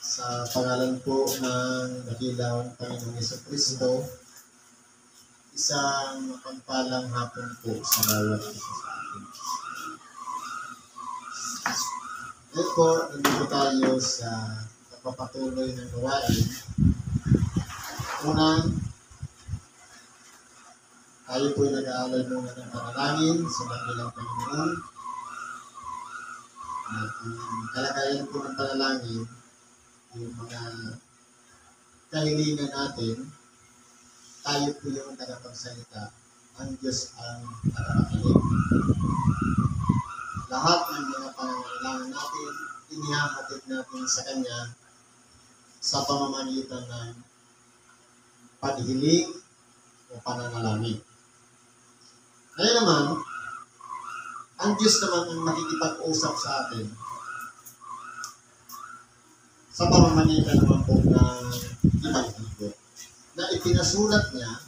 Sa pangalan po ng dakilang Panginoong Jesucristo, isang mapagpalang hapon po sa bawat isa sa atin. Ngayon po, nandito tayo sa pagpapatuloy ng gawain. Unang, tayo po ay nag-aalay muna ng panalangin sa dakilang Panginoon. At ang kalagayan po ng panalangin, yung mga kahilingan natin, tayo po yung tagapagsalita, ang Diyos ang tagapakinig. Lahat ng mga pangangailangan natin, inihahatid natin sa Kanya sa pamamagitan ng paghiling o pananalangin. Ngayon naman, ang Diyos naman ang makikipag-usap sa atin sa pamamagitan naman po ng Ebanghelyo na ipinasulat niya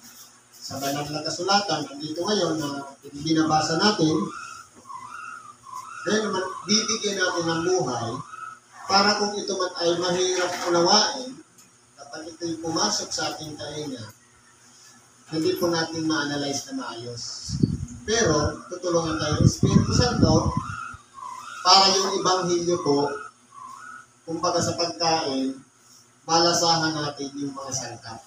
sa banal na kasulatan. Nandito ngayon na binabasa natin, ngayon naman bibigyan natin ng buhay para kung ito man ay mahirap unawain, kapag ito'y pumasok sa ating tainga, hindi po natin ma-analyze na maayos. Pero tutulungan tayo ng Espiritu Santo para yung Ebanghelyo po, kumbaga sa pagkain, malasahan natin yung mga sangkap.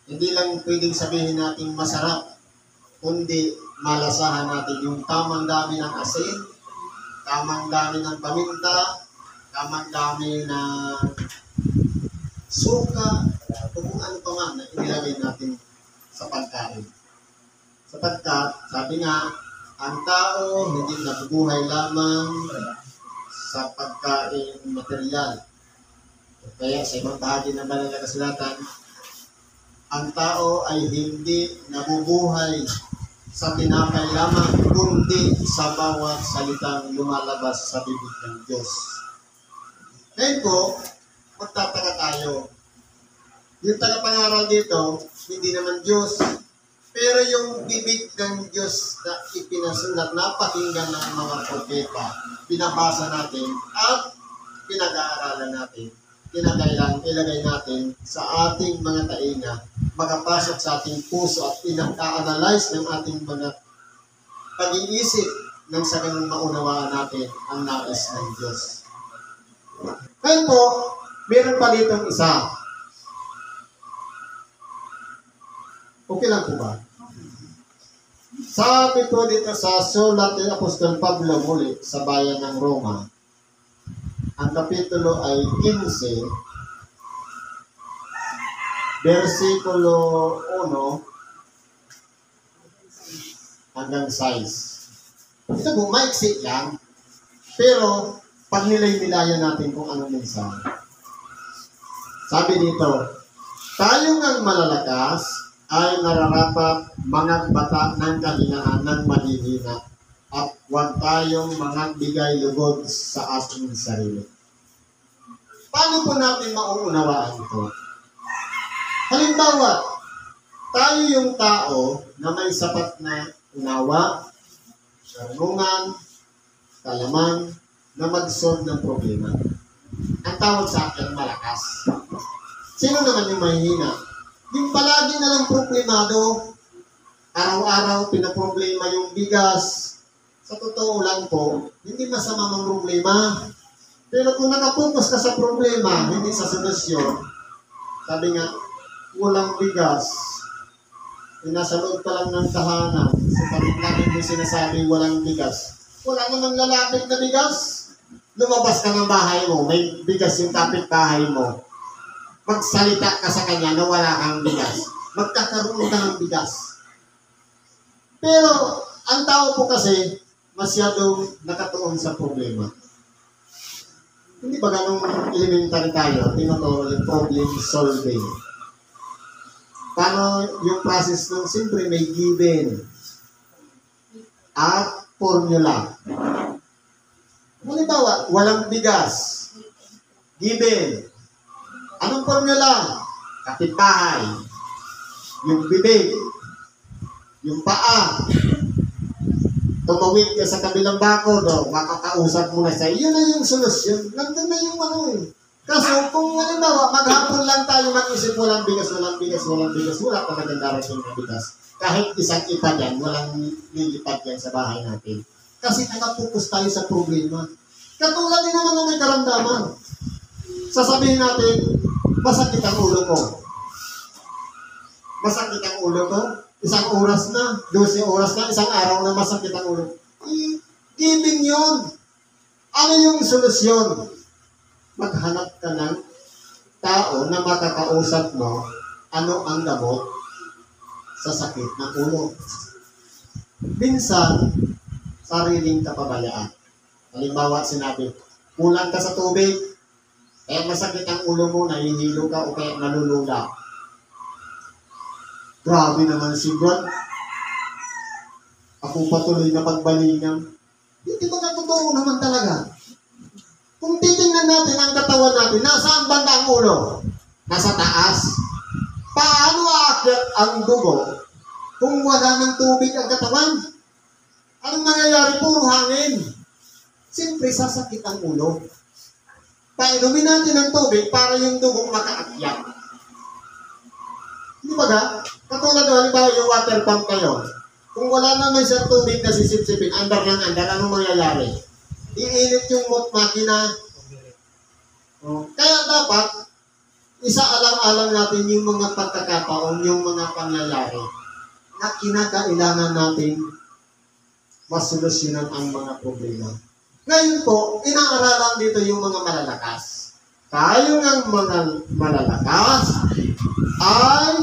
Hindi lang pwedeng sabihin natin masarap, kundi malasahan natin yung tamang dami ng asin, tamang dami ng paminta, tamang dami ng suka, kung ano pa man na inilagay natin sa pagkain. Sapagkat, sabi nga, ang tao hindi nabubuhay lamang sa pagkain material. Kaya sa ibang bahagi ng banal na kasulatan, ang tao ay hindi nabubuhay sa tinapay lamang, kundi sa bawat salitang lumalabas sa bibig ng Diyos. Ngayon po, magtataka tayo. Yung tagapangaral dito, hindi naman Diyos, pero yung bibig ng Diyos na ipinasulat, napakinggan ng mga propeta, pinabasa natin at pinag-aaralan natin. Ilagay natin sa ating mga tainga, makapasok sa ating puso at pinag-a-analyze ng ating mga pag-iisip nang sa ganun maunawaan natin ang nais ng Diyos. Ngayon po, meron pa ditong isa. Okay lang po ba? Sabi po dito sa sulat ni Apostol Pablo muli sa bayan ng Roma, ang kapitulo ay 15, versikulo 1 hanggang 6. Ito po, maiksi lang, pero pag nilay-nilayan natin kung anong mensahe. Sabi dito, tayong ang malalakas ay nararapat mangagbata ng kahinaan ng mahihina at huwag tayong mangagbigay lugod sa ating sarili. Paano po natin mauunawaan ito? Halimbawa, tayo yung tao na may sapat na unawa, karunungan, kalaman, na mag-solve ng problema. Ang tawag sa akin, malakas. Sino naman yung mahihina? Yung palagi na lang problemado, araw-araw pinaproblema yung bigas. Sa totoo lang po, hindi masama mang problema. Pero kung nakapokus ka sa problema, hindi sa solusyon, sabi nga, walang bigas. Nasa loob pa lang ng tahanan. Sa pag-namin mo sinasabi, walang bigas. Wala namang lalapit na bigas. Lumabas ka ng bahay mo, may bigas yung kapit-bahay mo. Magsalita ka sa kanya na wala kang bigas. Magkakaroon ka ng bigas. Pero, ang tao po kasi, masyadong nakatuon sa problema. Hindi ba ganong elementary tayo? Tinuturo yung problem solving. Paano yung process nung siyempre may given at formula. Halimbawa, walang bigas. Given. Anong formula? Kapitbahay. Yung bibig. Yung paa. Tumawid ka sa kabilang bakod, makakausap mo na siya. Yun na yung solusyon. Nandun na yung ano eh. Kaso kung halimbawa, maghapon lang tayo mag-isip, walang bigas, wala pa magandarating na bigas. Kahit isang ipa yan, walang lilipad yan sa bahay natin. Kasi nakapokus tayo sa problema. Katulad din naman na may karamdaman. Sasabihin natin, masakit ang ulo ko. Masakit ang ulo ko? Isang oras na, 12 oras na, isang araw na masakit ang ulo. Giving yun. Ano yung solusyon? Maghanap ka ng tao na makakausap mo ano ang gamot sa sakit ng ulo. Minsan, sariling kapabayaan. Halimbawa, sinabi, kulang ka sa tubig, kaya masakit ang ulo mo, nahihilo ka o kaya nalulula. Grabe naman si God. Ako patuloy na pagbalingan. Hindi ba na totoo naman talaga? Kung titingnan natin ang katawan natin, nasaan banda ang ulo? Nasa taas. Paano aakyat ang dugo kung wala ng tubig ang katawan? Anong mangyayari? Puro hangin. Siyempre, sasakit ang ulo. Painumin natin ng tubig para yung dugo makaakyat. Di ba ga? Katulad na halimbawa yung water pump kayo. Kung wala naman siyang tubig na sisip-sipin, andar ng andar, anong mangyayari? Iinit yung makina. Kaya dapat, isaalang-alang natin yung mga pagkakataon, yung mga pangyayari na kinakailangan natin masolusyonan ang mga problema. Ngayon po, inaaralan dito yung mga malalakas. Tayo ng mga malalakas ay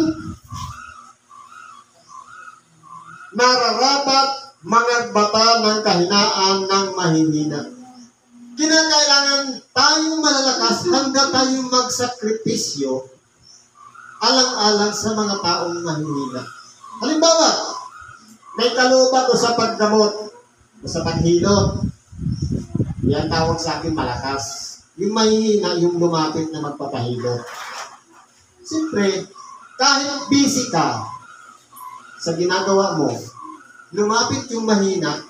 nararapat mangagbata ng kahinaan ng mahihina. Kinakailangan tayong malalakas hanggang tayong magsakripisyo alang-alang sa mga taong mahihina. Halimbawa, may kaloob ako sa paggamot o sa paghilot. Yan tawag sa akin malakas. Yung mahihina, yung lumapit na magpapahilot. Siyempre, kahit busy ka sa ginagawa mo, lumapit yung mahina,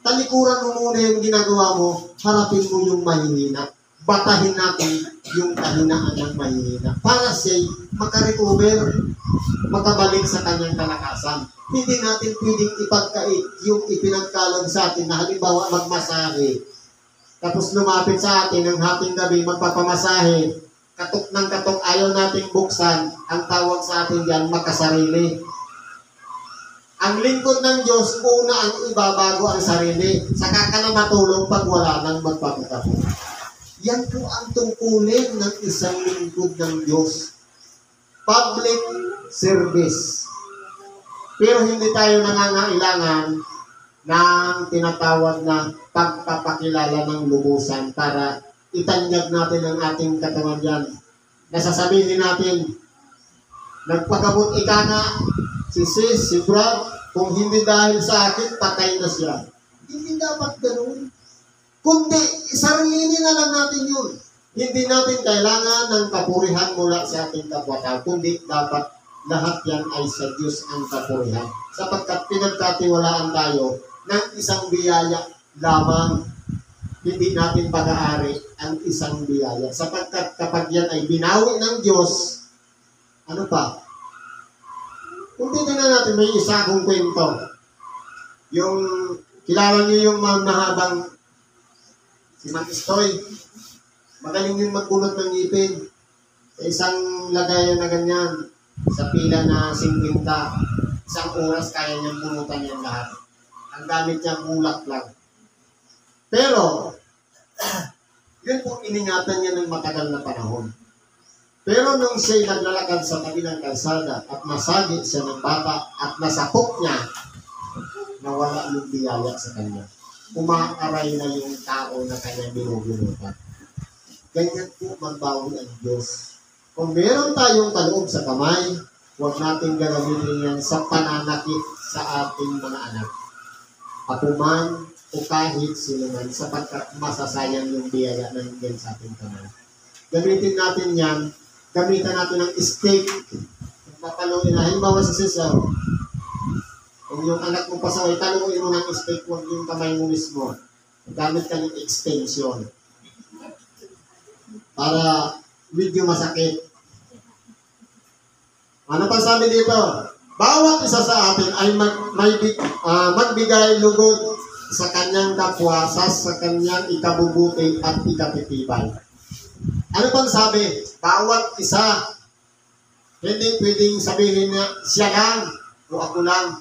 talikuran mo muna yung ginagawa mo, harapin mo yung mahihina. Batahin natin yung kahinaan ng mahihina para siya makarecover, makabalik sa kanyang kalakasan. Hindi natin pwedeng ipagkait yung ipinagkalog sa atin na halimbawa magmasahe. Tapos lumapit sa atin ng hating gabi, magpapamasahe. Katok ng katok, ayaw nating buksan. Ang tawag sa atin yan, makasarili. Ang lingkod ng Diyos, una ang ibabago ang sarili. Saka ka na matulong pag wala nang magpapatapos. Yan po ang tungkulin ng isang lingkod ng Diyos. Public service. Pero hindi tayo nangangailangan ng tinatawag na pagpapakilala ng lubusan para itanyag natin ang ating katawan dyan. Nasasabihin natin, nagpagabot ika na, si sis, si Brad, kung hindi dahil sa akin, patay na siya. Hindi dapat ganun. Kundi, sarili na lang natin yun. Hindi natin kailangan ng kapurihan mula sa ating kapwa-tao, kundi dapat lahat yan ay sa Diyos ang kapurihan. Sapagkat pinagkatiwalaan tayo ng isang biyaya lamang. Hindi natin pag-aari ang isang biyaya. Sapagkat kapag yan ay binawi ng Diyos, ano pa? Kung titignan natin, may isa akong kwento. Yung, kilala niyo yung mahabang si Mantistoy. Magaling yung magkulot ng ngipin. Sa isang lagayan na ganyan, sa pila na 50, isang oras kaya niyang bunutan yan lahat. Ang gamit niya bulak lang. Pero, yun po iningatan niya ng matagal na panahon. Pero nung siya'y naglalakad sa kabilang kalsada at nasagi siya ng bata at nasapok niya, nawala yung biyaya sa kanya. Umaaray na yung tao na kanya binubunutan. Ganyan po magbawi ang Diyos. Kung meron tayong kaloob sa kamay, huwag natin gagawin yan sa pananakit sa ating mga anak. Ako man o kahit sino man, sapagkat masasayang yung biyaya na hindi sa ating kamay. Gamitin natin yan. Gamitan natin ng steak. Papaluin na. Halimbawa sa sisaw. Kung yung anak mo pasaway, taluin mo ng stick, huwag yung kamay mo mismo. Gamit ka ng extension. Para medyo masakit. Ano pa sabi dito? Bawat isa sa atin ay magbigay lugod sa kanyang kapwa, sa kanyang ikabubuti at ikatitibay. Ano pang sabi? Bawat isa. Hindi pwedeng sabihin na siya lang o ako lang.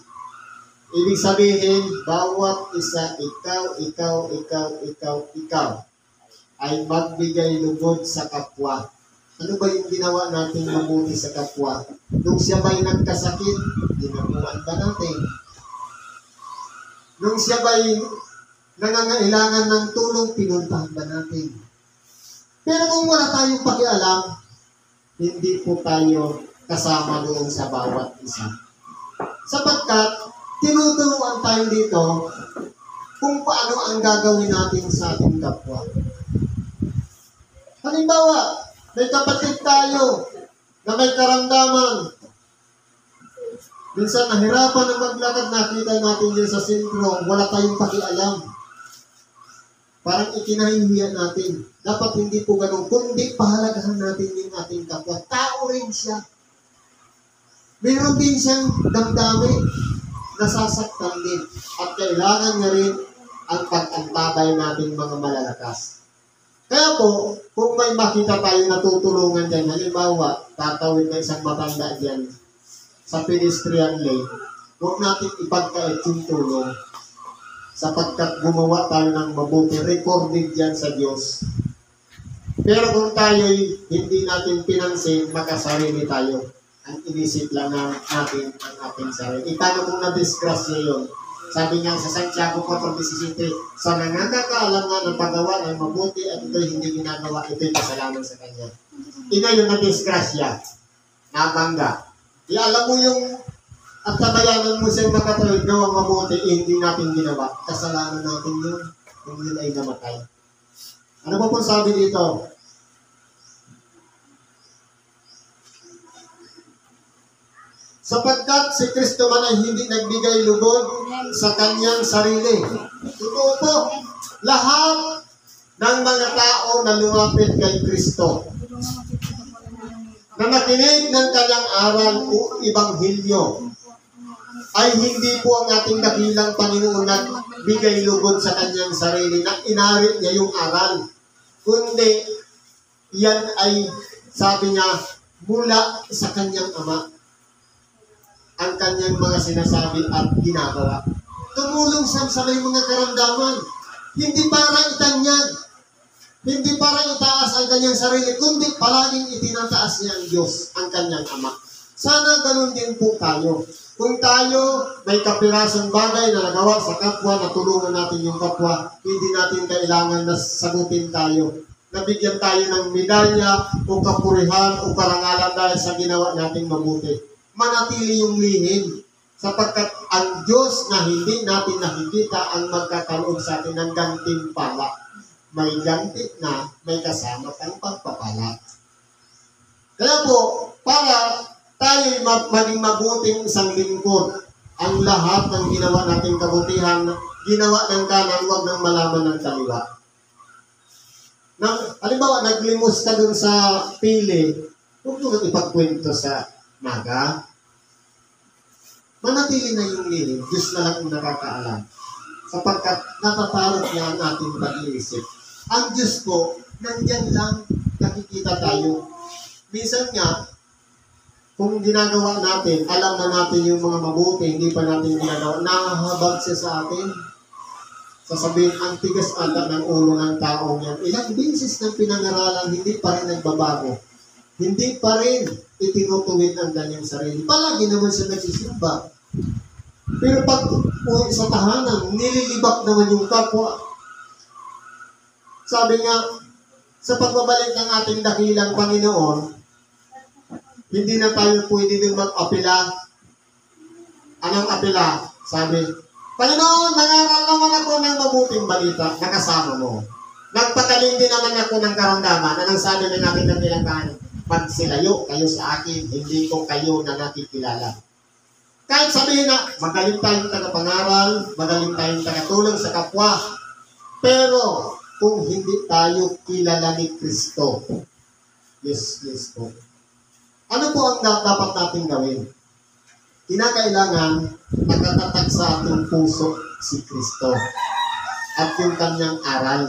Ibig sabihin, bawat isa, ikaw, ay magbigay lugod sa kapwa. Ano ba yung ginawa natin mabuti sa kapwa? Nung siya ba'y nagkasakit, ginabuan ba natin? Nung siya ba'y nangangailangan ng tulong, pinuntahan ba natin? Pero kung wala tayong pakialam, hindi po tayo kasama doon sa bawat isa. Sapagkat, tinuturuan tayo dito kung paano ang gagawin natin sa ating kapwa. Halimbawa, may kapatid tayo na may karamdaman. Minsan nahirapan na maglakad, nakita natin yun sa sentro, wala tayong pakialam. Parang ikinahihiya natin. Dapat hindi po ganun, kundi pahalagahan natin yung ating kapwa. Tao rin siya. Meron din siyang damdamin, nasasaktan din. At kailangan na rin ang pag-antabay natin mga malalakas. Kaya po, kung may makita tayo natutulungan dyan, halimbawa, tatawid na isang matanda dyan sa pedestrian lane, huwag natin ipagkait yung tulong sapagkat gumawa tayo ng mabuti, recorded dyan sa Diyos. Pero kung tayo'y hindi natin pinansin, makasarili tayo. Ang inisip lang natin ang ating sarili. Paano kung na-disgrasya yun? Sabi niya sa Santiago 4:17, sa nangangakaalam nga ng paggawa ng mabuti at ito'y hindi ginagawa, ito'y kasalanan sa kanya. Ina yung na-disgrasya, nabangga. Alam mo yung at tabayanan mo siyang makatawid gawang mabuti, hindi natin ginawa. Kasalanan natin yun, kung yun ay namatay. Ano ba pong sabi dito? Sapagkat si Kristo man ay hindi nagbigay lugod sa kanyang sarili. Totoo po, lahat ng mga tao na lumapit kay Kristo, na nakinig ng kanyang aral o ibanghilyo, ay hindi po ang ating dakilang Panginoon nagbigay lugod sa kanyang sarili, na inarit niya yung aral. Kundi, yan ay, sabi niya, mula sa kanyang Ama, ang kanyang mga sinasabi at ginagawa. Tumulong siya sa may mga karamdaman. Hindi para itanyan. Hindi para itaas ang kanyang sarili, kundi palaging itinataas niya ang Diyos, ang kanyang Ama. Sana ganun din po tayo. Kung tayo may kapirasong bagay na nagawa sa kapwa, natulungan natin yung kapwa, hindi natin kailangan na sagutin tayo. Nabigyan tayo ng medalya o kapurihan o karangalan dahil sa ginawa nating mabuti. Manatili yung lihim sapagkat ang Diyos na hindi natin nakikita ang magkakaroon sa atin ng gantimpala. May ganti na may kasama kang pagpapala. Kaya po, para tayo maging mabuting isang lingkod, ang lahat ng ginawa nating kabutihan, ginawa ng kanan, huwag nang malaman ng kaliwa. Halimbawa, naglimos ka dun sa pili, huwag mo ipagkwento sa naga. Manatili na yung lihim, Diyos na lang ang nakakaalam. Sapagkat natatarot niya ang ating pag-iisip. Ang Diyos po, nandyan lang, nakikita tayo. Minsan nga, kung ginagawa natin, alam na natin yung mga mabuti, hindi pa natin ginagawa, nahahabag siya sa atin. Sasabihin, ang tigas ata ng ulo ng taong yan. Ilang beses ng pinag-aralan, hindi pa rin nagbabago. Hindi pa rin itinutuwid ang kanyang sarili. Palagi naman siya nagsisimba. Pero pag uwi sa tahanan, nililibak naman yung kapwa. Sabi nga, sa pagbabalik ng ating dakilang Panginoon, hindi na tayo pwede din mag-apela. Anong apela? Sabi, Panginoon, nangaral naman ako ng mabuting balita, nakasama mo. Nagpagaling din naman ako ng karamdaman. Anong sabi ng aking dakilang kanin? Magsilayo kayo sa akin, hindi ko kayo na nakikilala. Kahit sabihin na, magaling tayong tagapangaral, magaling tayong tagatulong sa kapwa, pero kung hindi tayo kilala ni Kristo, yes po. Ano po ang dapat natin gawin? Kinakailangan nakatatag sa ating puso si Kristo at yung kanyang aral.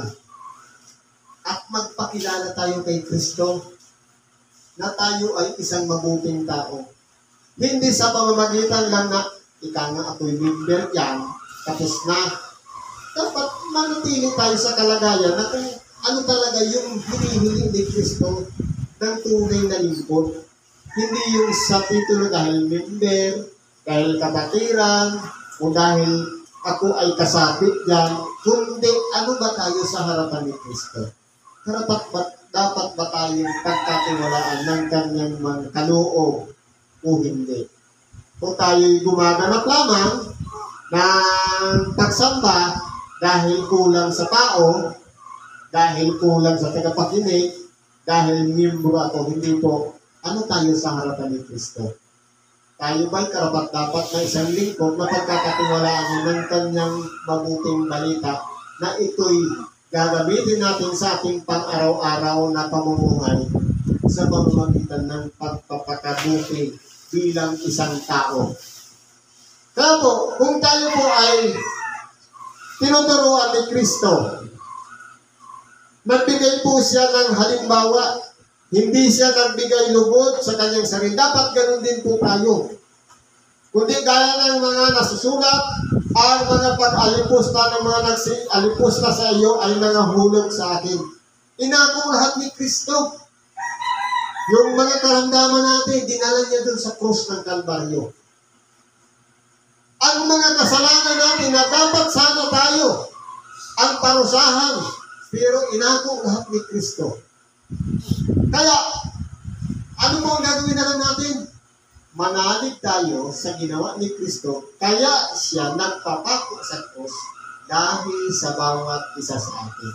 At magpakilala tayo kay Kristo na tayo ay isang mabuting tao. Hindi sa pamamagitan lang na ika nga ako'y member yan, tapos na. Dapat manatili tayo sa kalagayan na kung ano talaga yung hinihingi ni Kristo ng tunay na lingkod. Hindi yung sa titulo dahil member, dahil kabatiran, o dahil ako ay kasabit dyan, kundi ano ba tayo sa harapan ni Kristo? Dapat ba tayong pagkatiwalaan ng kanyang mga kaloob o hindi? Kung tayo'y gumaganap lamang ng pagsamba dahil kulang sa tao, dahil kulang sa tagapakinig, dahil miyembro ako, hindi po, ano tayo sa harapan ni Kristo? Tayo ba'y karapat-dapat na isang lingkod na pagkakatiwalaan ng kanyang mabuting balita na ito'y gagamitin natin sa ating pang-araw-araw na pamumuhay sa pamamagitan ng pagpapakabuti bilang isang tao. Kaya po, kung tayo po ay tinuturuan ni Kristo, nagbigay po siya ng halimbawa, hindi siya nagbigay lubod sa kanyang sarili. Dapat ganun din po tayo. Kundi gaya ng mga nasusulat, ang mga pag-alipos na ng mga nag-alipos na sa iyo ay nangahulog sa akin. Inako lahat ni Kristo. Yung mga karamdaman natin, dinala niya dun sa krus ng Kalbaryo. Ang mga kasalanan natin na dapat sana tayo ang parusahan, pero inako lahat ni Kristo. Kaya, ano mo ang gagawin na lang natin? Manalig tayo sa ginawa ni Kristo, kaya siya nagpapako sa krus dahil sa bawat isa sa atin.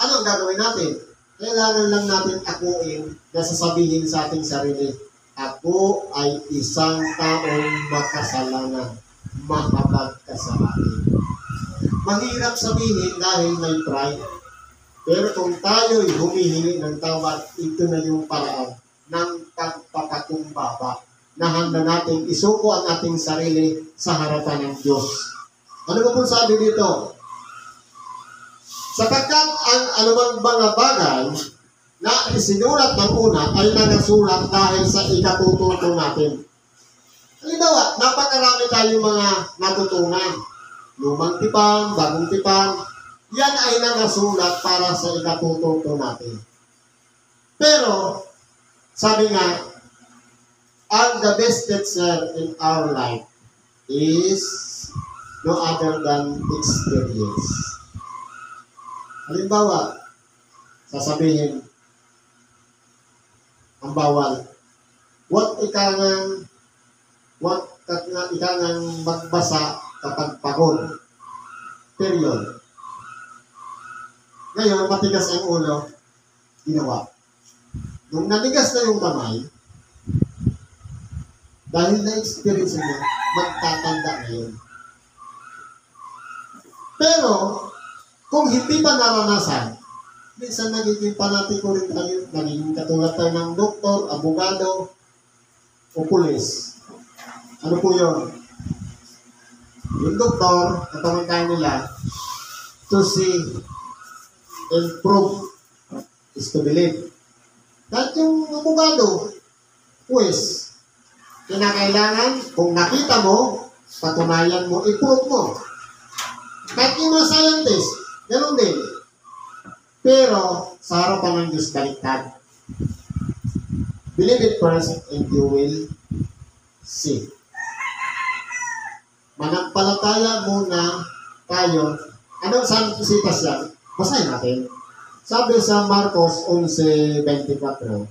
Ano ang gagawin natin? Kailangan lang natin akuin na sasabihin sa ating sarili, ako ay isang taong makasalanan, makapagkasalanan. Mahirap sabihin dahil may pride, pero kung tayo'y humihingi ng tawad, ito na yung paraan ng pagpapakumbaba na handa natin isuko ang ating sarili sa harapan ng Diyos. Ano ba pong sabi dito? Sapagkat ang anumang mga bagay na isinulat ng una ay nagasulat dahil sa ikatututo natin. Halimbawa, napakarami tayong mga natutunan. Lumang tipan, bagong tipan, yan ay nagasulat para sa ikatututo natin. Pero, sabi nga, the best teacher in our life is no other than experience. Halimbawa, sasabihin, ang bawal, huwag ikangang magbasa kapag pagod. Period. Ngayon, matigas ang ulo, ginawa. Nung natigas na yung kamay, dahil na-experience niya, magtatanda na yun. Pero, kung hindi pa naranasan, minsan nagiging panatiko rin tayo, nagiging katulad tayo ng doktor, abogado, o pulis. Ano po yun? Yung doktor, katamang nila, to see and prove is to believe. Kahit yung abogado, pues, kinakailangan, kung nakita mo, patunayan mo, i-prove mo. Kahit yung mga scientist, ganoon din. Pero, sa harapan ng Diyos, baliktad. Believe it first and you will see. Manampalataya muna tayo. Anong sitas yan? Basahin natin. Sabi sa Marcos 11:24,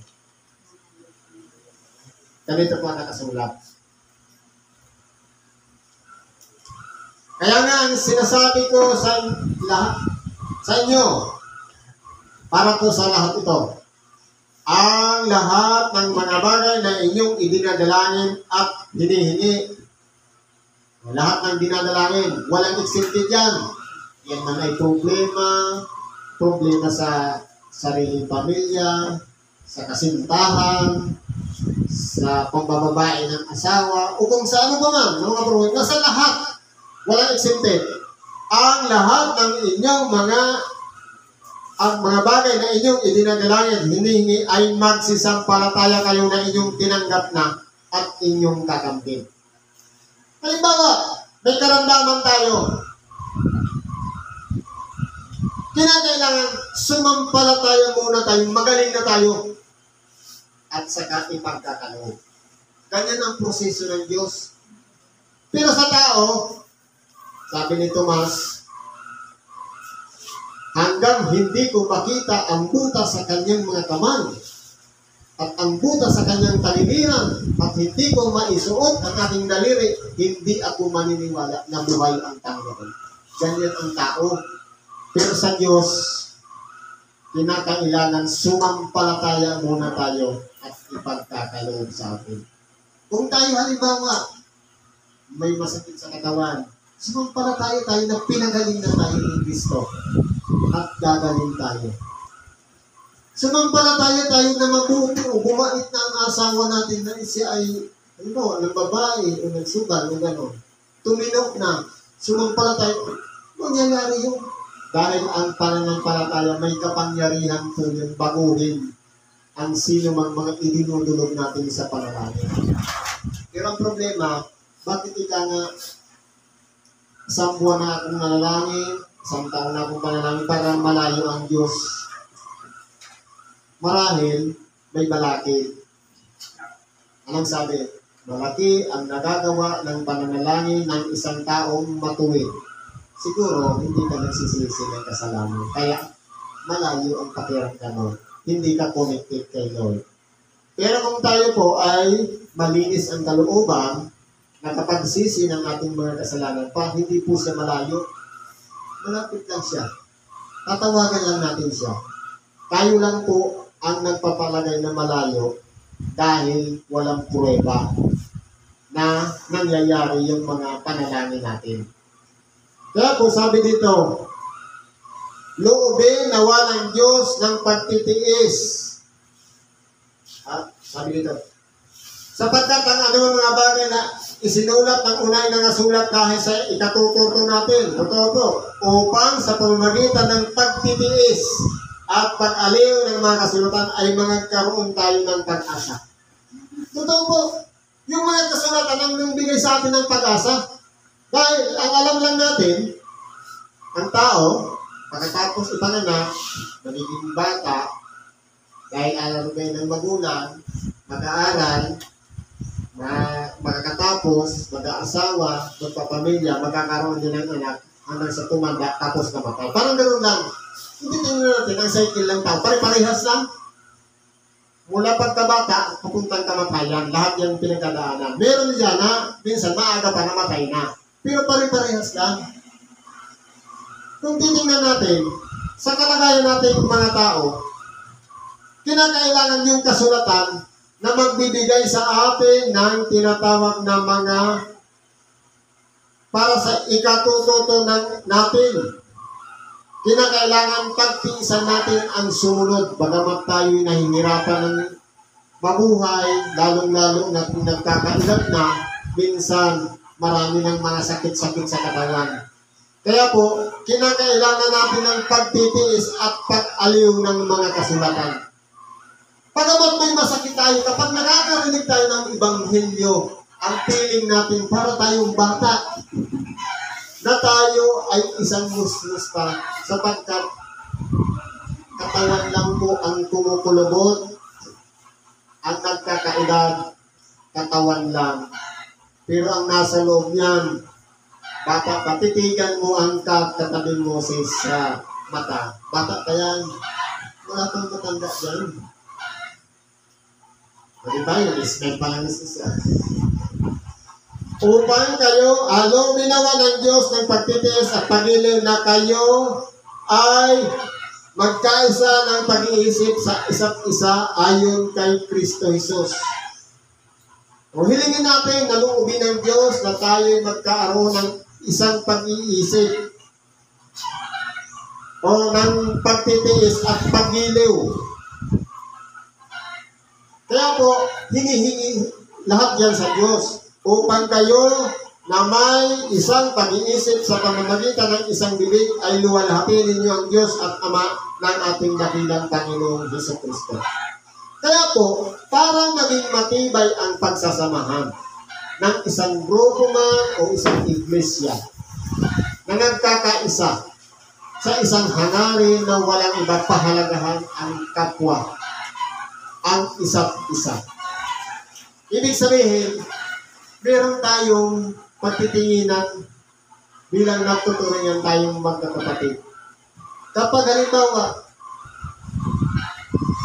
ganito po nakasulat. Kaya nga, ang sinasabi ko sa lahat, sa inyo, para po sa lahat ito, ang lahat ng mga bagay na inyong idinadalangin at hinihingi Lahat ng dinadalangin, walang exempted yan. Yan man ay problema sa sariling pamilya, sa kasintahan, sa pambababae ng asawa, o kung sa ano pa man, mga problema, nasa lahat, walang exempted. Ang lahat ng inyong mga bagay na inyong idinadalangin, hinihingi ay magsisampalataya kayo na inyong tinanggap na at inyong kakamtin. Halimbawa, may karamdaman tayo. Kinakailangan sumampalataya muna tayo, magaling na tayo, at saka ipagkakaloob. Ganyan ang proseso ng Diyos. Pero sa tao, sabi ni Tomas, hanggang hindi ko makita ang butas sa kanyang mga kamay at ang butas sa kanyang talimiran at hindi ko maisuot ang aking daliri, hindi ako maniniwala na buhay ang Panginoon. Ganyan ang tao. Pero sa Diyos, kinakailangan sumampalataya muna tayo at ipagkakaloob sa atin. Kung tayo halimbawa, may masakit sa katawan, sumampalataya tayo na pinagaling na tayo ni Kristo at gagaling tayo. Sumampalataya tayo na mabuti o bumait na ang asawa natin na siya ay ng babae o nagsugal o gano'n. Tuminok na, sumampalataya, mangyayari yun. Dahil ang pananampalataya may kapangyarihan po yung baguhin ang sino mang mga idinudulog natin sa panalangin. Pero ang problema, bakit ika nga isang buwan na akong nanalangin, isang taon na akong panalangin para malayo ang Diyos. Marahil may balakid. Anong sabi? Malaki ang nagagawa ng pananalangin ng isang taong matuwid. Siguro, hindi ka nagsisisi ng kasalanan. Kaya, malayo ang pakiramdam mo. Hindi ka connected kay Lord. Pero kung tayo po ay malinis ang kalooban, nakapagsisi ng ating mga kasalanan pa, hindi po siya malayo. Malapit lang siya. Tatawagan lang natin siya. Tayo lang po ang nagpapalagay na malayo dahil walang pruweba na nangyayari yung mga panalangin natin. Kaya po sabi dito, loobin nawa ng Diyos ng pagtitiis. Sabi dito, sapagkat ang anumang mga bagay na isinulat ng unay na nasulat dahil sa ikatuturto natin, totoo po, upang sa pamamagitan ng pagtitiis at pag-aliw ng mga kasulatan ay magkaroon tayo ng pag-asa. Totoo po, yung mga kasulatan ang nagbigay sa atin ng pag-asa. Dahil ang alam lang natin, ang tao, pagkatapos ipanganak, magiging bata, dahil alam kayo ng magulang, mag-aaral, magkakatapos, mag-aasawa, magpapamilya, magkakaroon din ng anak, hanggang sa tumanda, tapos namatay. Parang ganoon lang. Hindi tingnan natin, ang cycle lang tao. Pare-parehas lang. Mula pagkabata, papuntang kamatayan, lahat yung pinagdadaanan. Meron dyan na, minsan maaga pa namatay na. Pero pare-parehas lang. Kung titingnan natin, sa kalagayan natin mga tao, kinakailangan yung kasulatan na magbibigay sa atin ng tinatawag na mga para sa ikatututo natin. Kinakailangan pagtiisan natin ang sumunod, bagamat tayo'y nahihirapan ng mabuhay, lalong-lalo na kung nagkakailag na, minsan marami ng mga sakit-sakit sa katawan. Kaya po, kinakailangan natin ng pagtitiis at pag-aliw ng mga kasulatan. Pagamat may masakit tayo, kapag nakakarinig tayo ng Ebanghelyo, ang feeling natin para tayong bata, na tayo ay isang musmus pa, sapagkat katawan lang po ang kumukulubot, ang nagkakaedad, katawan lang. Pero ang nasa loob niyan, bata, patitigan mo ang katabi mo sa mata. Bata ka yan. Wala pang matanda dyan. Diba? Yung smell pa lang isa. Upang kayo, binawa ng Diyos ng pagtitiis at pag-iliw na kayo ay magkaisa ng pag-iisip sa isa't isa ayon kay Kristo Jesus. O hilingin natin na loobin ng Diyos na tayo magkaroon ng isang pag-iisip o ng pagtitiis at paggiliw. Kaya po, hinihingi lahat yan sa Diyos upang kayo na may isang pag-iisip sa pamamagitan ng isang bibig ay luwalhapin ninyo ang Diyos at Ama ng ating dakilang Panginoong Jesucristo. Kaya po, para maging matibay ang pagsasamahan ng isang grupo man o isang iglesia na nagkakaisa sa isang hangarin na walang iba pahalagahan ang kapwa, ang isa't isa. Ibig sabihin, meron tayong pagtitinginan bilang nagtuturingan tayong magkakapatid. Kapag halimbawa,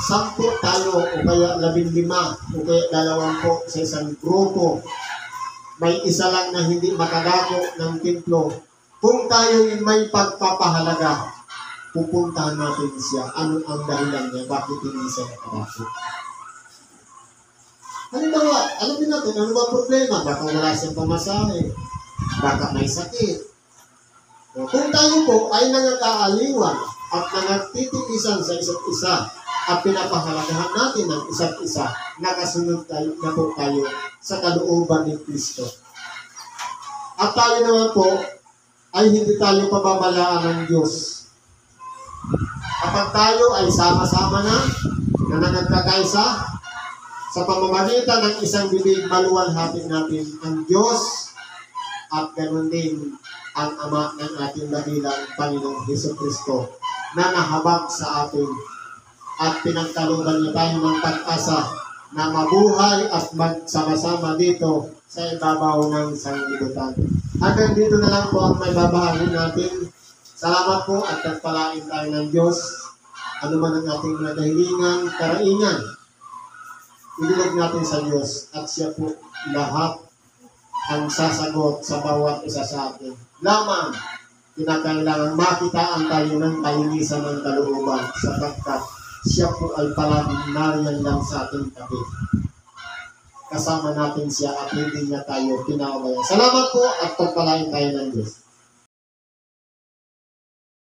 10 tayo o kaya 15 o kaya 20 sa isang grupo, may isa lang na hindi makadako ng templo, kung tayo may pagpapahalaga, pupuntahan natin siya. Ano ang dahilan niya? Bakit hindi siya nakadako? Halimbawa, alamin natin, ano ba problema? Baka wala siyang pamasahe. Baka may sakit. O, kung tayo po ay nangakaaliwan at nangagtitiisan sa isa't isa at pinapahalagahan natin ang isa't isa, nakasunod tayo, na po tayo sa kalooban ni Kristo. At tayo naman po ay hindi tayo pababalaan ng Diyos. Kapag tayo ay sama-sama na nagkakaisa, sa pamamagitan ng isang bibig, maluwalhapin natin ang Diyos at ganoon din ang Ama ng ating dakilang Panginoong Jesucristo na nahabag sa atin at pinagkalooban niya tayo ng pag-asa na mabuhay at magsama-sama dito sa ibabaw ng sanglibutan. Hanggang dito na lang po ang may babahagi natin. Salamat po at pagpalain tayo ng Diyos. Ano man ang ating mga kahilingan, karaingan, ililog natin sa Diyos at siya po lahat ang sasagot sa bawat isa sa atin. Lamang, kinakailangan makitaan tayo ng kalinisan ng kalooban sapagkat siya po ay palaging nariyan lang sa ating tabi. Kasama natin siya at hindi niya tayo pinawabayan. Salamat po at pagpalain tayo ng Diyos.